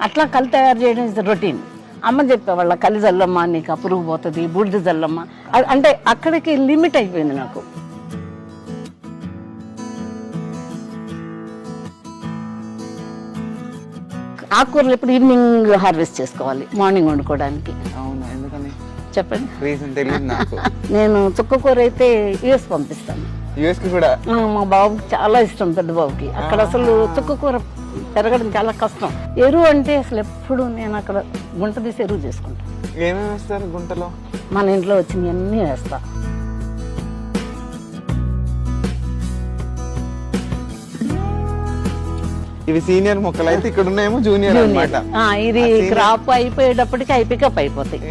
అట్లా కళ్ళు తయారు చేయడం ఇస్ రొటీన్. అమ్మ చెప్పేవాళ్ళ కళ్ళు జల్లమ్మ నీకు పురుగు పోతుంది, బూడిద జల్లమ్మ. అంటే అక్కడికి లిమిట్ అయిపోయింది నాకు. ఆకుకూరలు ఎప్పుడు ఈవినింగ్ హార్వెస్ట్ చేసుకోవాలి, మార్నింగ్ వండుకోవడానికి. అవును, ఎందుకని చెప్పండి. రీజన్ తెలియదు నాకు. నేను చుక్కకూర అయితే యుఎస్ పంపిస్తాను. యుఎస్ కి కూడా? మా బాబుకి చాలా ఇష్టం, పెద్ద బాబుకి. అక్కడ అసలు చుక్కకూర పెరగడం చాలా కష్టం. ఎరువు అంటే అసలు ఎప్పుడు నేను అక్కడ గుంట తీసి ఎరువు చేసుకుంటాను. ఏమేమి వేస్తారు గుంటలో? మన ఇంట్లో వచ్చినవి అన్నీ వేస్తా. ఇవి సీనియర్ మొక్కలు అయితే, ఇక్కడ ఉన్నాయేమో జూనియర్ అన్నమాట. ఇది క్రాప్ అయిపోయేటప్పటికి పికప్ అయిపోతాయి.